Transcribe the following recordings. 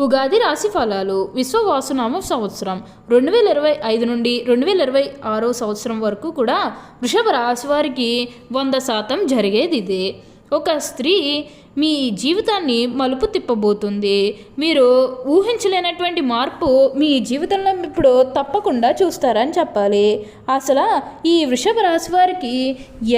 ఉగాది రాశి ఫలాలు విశ్వవాసునామ సంవత్సరం 2025 నుండి 2026 సంవత్సరం వరకు కూడా వృషభ రాశి వారికి 100% జరిగేది ఇదే. ఒక స్త్రీ మీ జీవితాన్ని మలుపు తిప్పబోతుంది. మీరు ఊహించలేనటువంటి మార్పు మీ జీవితంలో ఇప్పుడు తప్పకుండా చూస్తారని చెప్పాలి. అసలు ఈ వృషభ రాశి వారికి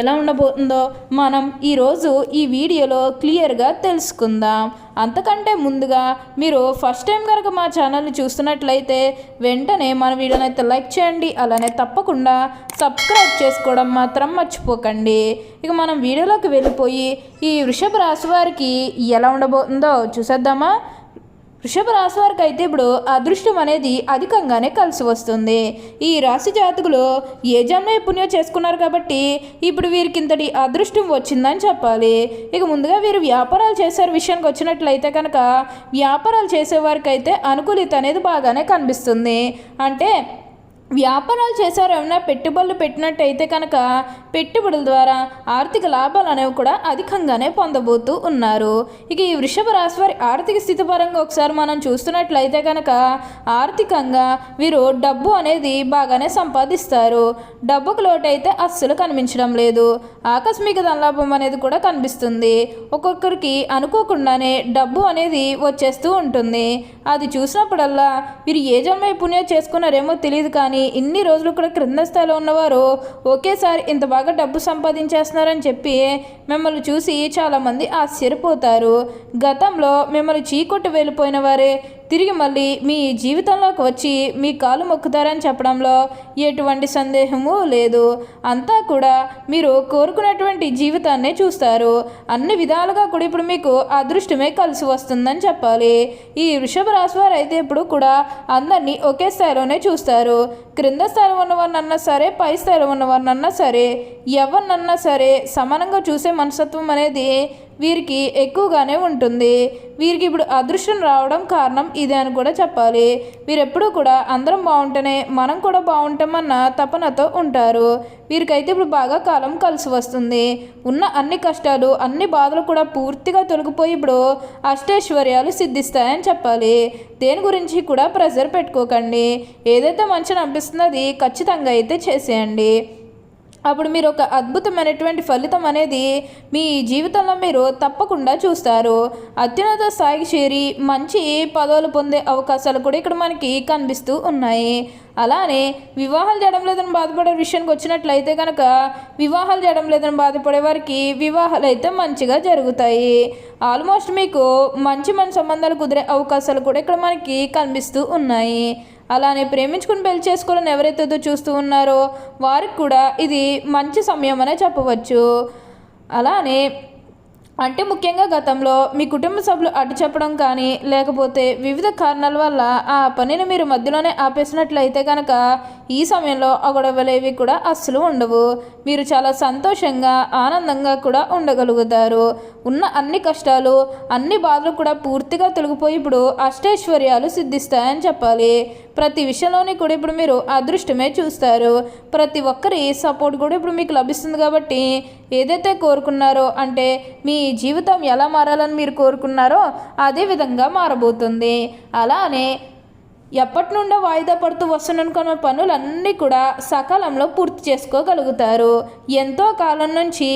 ఎలా ఉండబోతుందో మనం ఈరోజు ఈ వీడియోలో క్లియర్గా తెలుసుకుందాం. అంతకంటే ముందుగా మీరు ఫస్ట్ టైం కనుక మా ఛానల్ని చూస్తున్నట్లయితే వెంటనే మన వీడియోని అయితే లైక్ చేయండి. అలానే తప్పకుండా సబ్స్క్రైబ్ చేసుకోవడం మాత్రం మర్చిపోకండి. ఇక మనం వీడియోలోకి వెళ్ళిపోయి ఈ వృషభ రాశి వారికి ఎలా ఉండబోతుందో చూసేద్దామా. వృషభ రాశి వారికి అయితే ఇప్పుడు అదృష్టం అనేది అధికంగానే కలిసి వస్తుంది. ఈ రాశి జాతకులు ఏ జన్మ పుణ్యం చేసుకున్నారు కాబట్టి ఇప్పుడు వీరికి ఇంతటి అదృష్టం వచ్చిందని చెప్పాలి. ఇక ముందుగా వీరు వ్యాపారాలు చేసే విషయానికి వచ్చినట్లయితే కనుక వ్యాపారాలు చేసేవారికి అయితే అనుకూలిత అనేది బాగానే కనిపిస్తుంది. అంటే వ్యాపారాలు చేశారు, ఏమైనా పెట్టుబడులు పెట్టినట్టయితే కనుక పెట్టుబడుల ద్వారా ఆర్థిక లాభాలు అనేవి కూడా అధికంగానే పొందబోతూ ఉన్నారు. ఇక ఈ వృషభ రాశి వారి ఆర్థిక స్థితి పరంగా ఒకసారి మనం చూస్తున్నట్లయితే కనుక ఆర్థికంగా వీరు డబ్బు అనేది బాగానే సంపాదిస్తారు. డబ్బుకు లోటైతే అస్సలు కనిపించడం లేదు. ఆకస్మిక ధనలాభం అనేది కూడా కనిపిస్తుంది. ఒక్కొక్కరికి అనుకోకుండానే డబ్బు అనేది వచ్చేస్తూ ఉంటుంది. అది చూసినప్పుడల్లా వీరు ఏ జన్మ పుణ్యం చేసుకున్నారేమో తెలియదు, కానీ ఇన్ని రోజులు కూడా క్రింద స్థాయిలో ఉన్నవారు ఒకేసారి ఇంత బాగా డబ్బు సంపాదించేస్తున్నారని చెప్పి మిమ్మల్ని చూసి చాలామంది ఆశ్చర్యపోతారు. గతంలో మిమ్మల్ని చీకొట్టు వెళ్ళిపోయిన వారే తిరిగి మళ్ళీ మీ జీవితంలోకి వచ్చి మీ కాలు మొక్కుతారని చెప్పడంలో ఎటువంటి సందేహము లేదు. అంతా కూడా మీరు కోరుకున్నటువంటి జీవితాన్నే చూస్తారు. అన్ని విధాలుగా కూడా ఇప్పుడు మీకు అదృష్టమే కలిసి వస్తుందని చెప్పాలి. ఈ వృషభ రాశి వారు అయితే ఇప్పుడు కూడా అందరినీ ఒకే స్థాయిలోనే చూస్తారు. క్రింద స్థాయిలో ఉన్నవారినన్నా సరే, పై స్థాయిలో ఉన్నవారినన్నా సరే, ఎవరినన్నా సరే సమానంగా చూసే మనస్తత్వం అనేది వీరికి ఎక్కువగానే ఉంటుంది. వీరికి ఇప్పుడు అదృష్టం రావడం కారణం ఇదే అని కూడా చెప్పాలి. వీరెప్పుడూ కూడా అందరం బాగుంటేనే మనం కూడా బాగుంటామన్న తపనతో ఉంటారు. వీరికైతే ఇప్పుడు బాగా కాలం కలిసి వస్తుంది. ఉన్న అన్ని కష్టాలు, అన్ని బాధలు కూడా పూర్తిగా తొలగిపోయి ఇప్పుడు అష్టైశ్వర్యాలు సిద్ధిస్తాయని చెప్పాలి. దేని గురించి కూడా ప్రెజర్ పెట్టుకోకండి. ఏదైతే మంచిని అనిపిస్తుందో అది ఖచ్చితంగా అయితే చేసేయండి. అప్పుడు మీరు ఒక అద్భుతమైనటువంటి ఫలితం అనేది మీ జీవితంలో మీరు తప్పకుండా చూస్తారు. అత్యున్నత స్థాయికి చేరి మంచి పదవులు పొందే అవకాశాలు కూడా ఇక్కడ మనకి కనిపిస్తూ ఉన్నాయి. అలానే వివాహాలు చేయడం లేదని బాధపడే విషయానికి వచ్చినట్లయితే కనుక వివాహాలు చేయడం లేదని బాధపడే వారికి వివాహాలు అయితే మంచిగా జరుగుతాయి. ఆల్మోస్ట్ మీకు మంచి సంబంధాలు కుదిరే అవకాశాలు కూడా ఇక్కడ మనకి కనిపిస్తూ ఉన్నాయి. అలానే ప్రేమించుకుని పెళ్లి చేసుకోవాలని ఎవరైతే చూస్తూ ఉన్నారో వారికి కూడా ఇది మంచి సమయం అనే చెప్పవచ్చు. అలానే అంటే ముఖ్యంగా గతంలో మీ కుటుంబ సభ్యులు అడ్డు చెప్పడం కానీ లేకపోతే వివిధ కారణాల వల్ల ఆ పనిని మీరు మధ్యలోనే ఆపేసినట్లయితే కనుక ఈ సమయంలో ఆ గొడవలేవి కూడా అస్సలు ఉండవు. మీరు చాలా సంతోషంగా ఆనందంగా కూడా ఉండగలుగుతారు. ఉన్న అన్ని కష్టాలు, అన్ని బాధలు కూడా పూర్తిగా తొలగిపోయి ఇప్పుడు అష్టైశ్వర్యాలు సిద్ధిస్తాయని చెప్పాలి. ప్రతి విషయంలోని కూడా ఇప్పుడు మీరు అదృష్టమే చూస్తారు. ప్రతి ఒక్కరి సపోర్ట్ కూడా ఇప్పుడు మీకు లభిస్తుంది. కాబట్టి ఏదైతే కోరుకున్నారో, అంటే మీ జీవితం ఎలా మారాలని మీరు కోరుకున్నారో అదే విధంగా మారబోతుంది. అలానే ఎప్పటి నుండో వాయిదా పడుతూ వస్తున్న పనులన్నీ కూడా సకాలంలో పూర్తి చేసుకోగలుగుతారు. ఎంతో కాలం నుంచి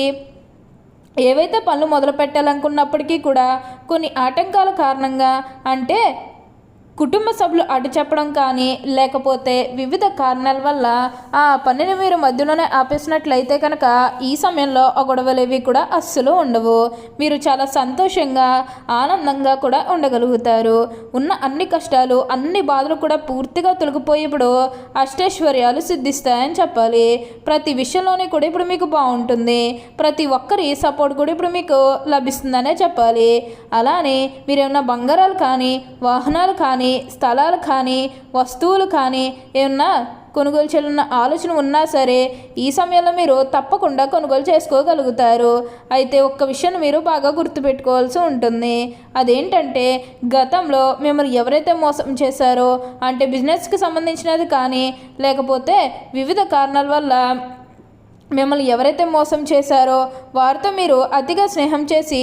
ఏవైతే పనులు మొదలు పెట్టాలనుకున్నప్పటికీ కూడా కొన్ని ఆటంకాల కారణంగా, అంటే కుటుంబ సభ్యులు అడ్డు చెప్పడం కానీ లేకపోతే వివిధ కారణాల వల్ల ఆ పనిని మీరు మధ్యలోనే ఆపేసినట్లయితే కనుక ఈ సమయంలో ఆ గొడవలేవి కూడా అస్సలు ఉండవు. మీరు చాలా సంతోషంగా ఆనందంగా కూడా ఉండగలుగుతారు. ఉన్న అన్ని కష్టాలు, అన్ని బాధలు కూడా పూర్తిగా తొలగిపోయి ఇప్పుడు అష్టైశ్వర్యాలు సిద్ధిస్తాయని చెప్పాలి. ప్రతి విషయంలోనే కూడా ఇప్పుడు మీకు బాగుంటుంది. ప్రతి ఒక్కరి సపోర్ట్ కూడా ఇప్పుడు మీకు లభిస్తుందనే చెప్పాలి. అలానే మీరు ఏమన్నా బంగారాలు కానీ, వాహనాలు కానీ, స్థలాలు కానీ, వస్తువులు కానీ ఏమన్నా కొనుగోలు చేయాలన్న ఆలోచన ఉన్నా సరే ఈ సమయంలో మీరు తప్పకుండా కొనుగోలు చేసుకోగలుగుతారు. అయితే ఒక్క విషయం మీరు బాగా గుర్తుపెట్టుకోవాల్సి ఉంటుంది. అదేంటంటే గతంలో మిమ్మల్ని ఎవరైతే మోసం చేశారో, అంటే బిజినెస్కి సంబంధించినది కానీ లేకపోతే వివిధ కారణాల వల్ల మిమ్మల్ని ఎవరైతే మోసం చేశారో వారితో మీరు అతిగా స్నేహం చేసి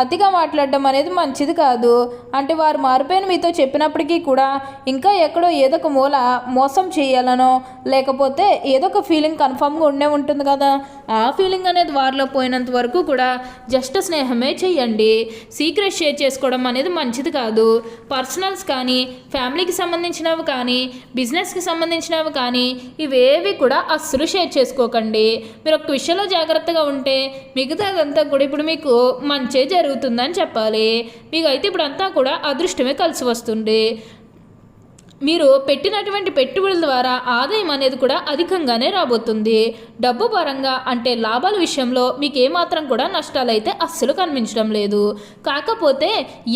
అతిగా మాట్లాడడం అనేది మంచిది కాదు. అంటే వారు మారిపోయిన మీతో చెప్పినప్పటికీ కూడా ఇంకా ఎక్కడో ఏదో ఒక మూల మోసం చేయాలనో లేకపోతే ఏదో ఒక ఫీలింగ్ కన్ఫామ్గా ఉండే ఉంటుంది కదా, ఆ ఫీలింగ్ అనేది వారిలో పోయినంత వరకు కూడా జస్ట్ స్నేహమే చేయండి. సీక్రెట్ షేర్ చేసుకోవడం అనేది మంచిది కాదు. పర్సనల్స్ కానీ, ఫ్యామిలీకి సంబంధించినవి కానీ, బిజినెస్కి సంబంధించినవి కానీ ఇవేవి కూడా అస్సలు షేర్ చేసుకోకండి. మీరు ఒక విషయంలో జాగ్రత్తగా ఉంటే మిగతాదంతా కూడా ఇప్పుడు మీకు మంచే జరుగుతుందని చెప్పాలి. మీకు అయితే ఇప్పుడంతా కూడా అదృష్టమే కలిసి వస్తుంది. మీరు పెట్టినటువంటి పెట్టుబడుల ద్వారా ఆదాయం అనేది కూడా అధికంగానే రాబోతుంది. డబ్బు పరంగా అంటే లాభాల విషయంలో మీకు ఏమాత్రం కూడా నష్టాలు అయితే అస్సలు కనిపించడం లేదు. కాకపోతే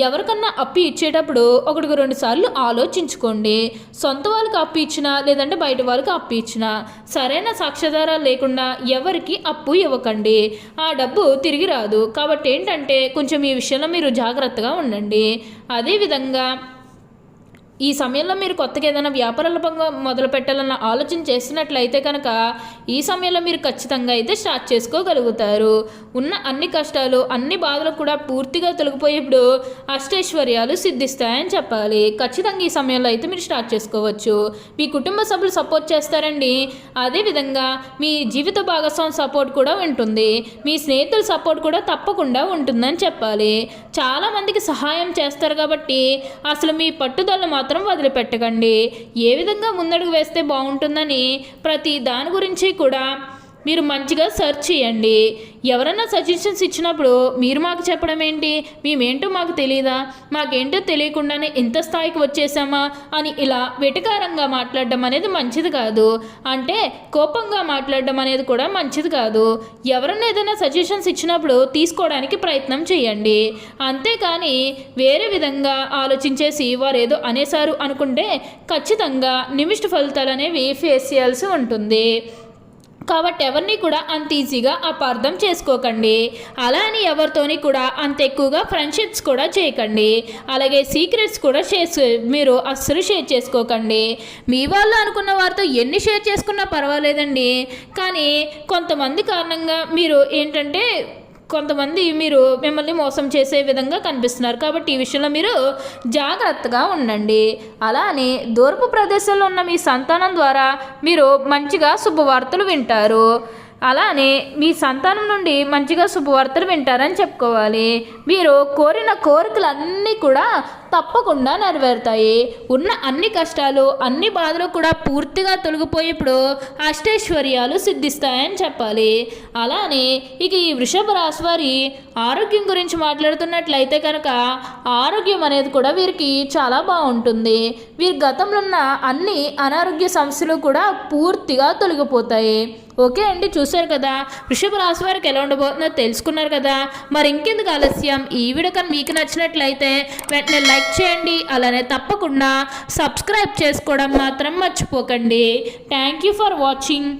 ఎవరికన్నా అప్పు ఇచ్చేటప్పుడు 1-2 సార్లు ఆలోచించుకోండి. సొంత వాళ్ళకి అప్పు ఇచ్చినా లేదంటే బయట వాళ్ళకి అప్పు ఇచ్చినా సరైన సాక్ష్యాధారాలు లేకుండా ఎవరికి అప్పు ఇవ్వకండి. ఆ డబ్బు తిరిగి రాదు. కాబట్టి ఏంటంటే కొంచెం ఈ విషయంలో మీరు జాగ్రత్తగా ఉండండి. అదేవిధంగా ఈ సమయంలో మీరు కొత్తగా ఏదైనా వ్యాపారాల పరంగా మొదలు పెట్టాలన్న ఆలోచన చేసినట్లయితే కనుక ఈ సమయంలో మీరు ఖచ్చితంగా అయితే స్టార్ట్ చేసుకోగలుగుతారు. ఉన్న అన్ని కష్టాలు అన్ని బాధలు కూడా పూర్తిగా తొలగిపోయేప్పుడు అష్టైశ్వర్యాలు సిద్ధిస్తాయని చెప్పాలి. ఖచ్చితంగా ఈ సమయంలో అయితే మీరు స్టార్ట్ చేసుకోవచ్చు. మీ కుటుంబ సభ్యులు సపోర్ట్ చేస్తారండి. అదేవిధంగా మీ జీవిత భాగస్వామి సపోర్ట్ కూడా ఉంటుంది. మీ స్నేహితుల సపోర్ట్ కూడా తప్పకుండా ఉంటుందని చెప్పాలి. చాలామందికి సహాయం చేస్తారు కాబట్టి అసలు మీ పట్టుదలను మాత్రం వదిలిపెట్టకండి. ఏ విధంగా ముందడుగు వేస్తే బాగుంటుందని ప్రతి దాని గురించి కూడా మీరు మంచిగా సెర్చ్ చేయండి. ఎవరైనా సజెషన్స్ ఇచ్చినప్పుడు మీరు మాకు చెప్పడం ఏంటి, మేమేంటో మాకు తెలియదా, మాకేంటో తెలియకుండానే ఇంత స్థాయికి వచ్చేసామా అని ఇలా వెటకారంగా మాట్లాడడం అనేది మంచిది కాదు. అంటే కోపంగా మాట్లాడడం అనేది కూడా మంచిది కాదు. ఎవరైనా ఏదైనా సజెషన్స్ ఇచ్చినప్పుడు తీసుకోవడానికి ప్రయత్నం చేయండి. అంతేకాని వేరే విధంగా ఆలోచించేసి వారు ఏదో అనేసారు అనుకుంటే ఖచ్చితంగా నిమిష్ట ఫలితాలు అనేవి ఫేస్ చేయాల్సి ఉంటుంది. కాబట్టి ఎవరిని కూడా అంత ఈజీగా అపార్థం చేసుకోకండి. అలా అని ఎవరితోని కూడా అంత ఎక్కువగా ఫ్రెండ్షిప్స్ కూడా చేయకండి. అలాగే సీక్రెట్స్ కూడా మీరు అస్సలు షేర్ చేసుకోకండి. మీ వాళ్ళు అనుకున్న వారితో ఎన్ని షేర్ చేసుకున్నా పర్వాలేదండి. కానీ కొంతమంది కారణంగా మీరు ఏంటంటే కొంతమంది మీరు మిమ్మల్ని మోసం చేసే విధంగా కనిపిస్తున్నారు. కాబట్టి ఈ విషయంలో మీరు జాగ్రత్తగా ఉండండి. అలానే దూరపు ప్రదేశంలో ఉన్న మీ సంతానం ద్వారా మీరు మంచిగా శుభవార్తలు వింటారు. అలానే మీ సంతానం నుండి మంచిగా శుభవార్తలు వింటారని చెప్పుకోవాలి. మీరు కోరిన కోరికలన్నీ కూడా తప్పకుండా నెరవేరుతాయి. ఉన్న అన్ని కష్టాలు అన్ని బాధలు కూడా పూర్తిగా తొలగిపోయేప్పుడు అష్టైశ్వర్యాలు సిద్ధిస్తాయని చెప్పాలి. అలానే ఇక ఈ వృషభ రాశి వారి ఆరోగ్యం గురించి మాట్లాడుతున్నట్లయితే కనుక ఆరోగ్యం అనేది కూడా వీరికి చాలా బాగుంటుంది. వీరి గతంలో ఉన్న అన్ని అనారోగ్య సమస్యలు కూడా పూర్తిగా తొలగిపోతాయి. ఓకే అండి, చూశారు కదా వృషభ రాశి వారికి ఎలా ఉండబోతుందో తెలుసుకున్నారు కదా. మరి ఇంకెందుకు ఆలస్యం, ఈ వీడియో కానీ మీకు నచ్చినట్లయితే వెంటనే లైక్ చేయండి. అలానే తప్పకుండా సబ్స్క్రైబ్ చేసుకోవడం మాత్రం మర్చిపోకండి. Thank you for watching.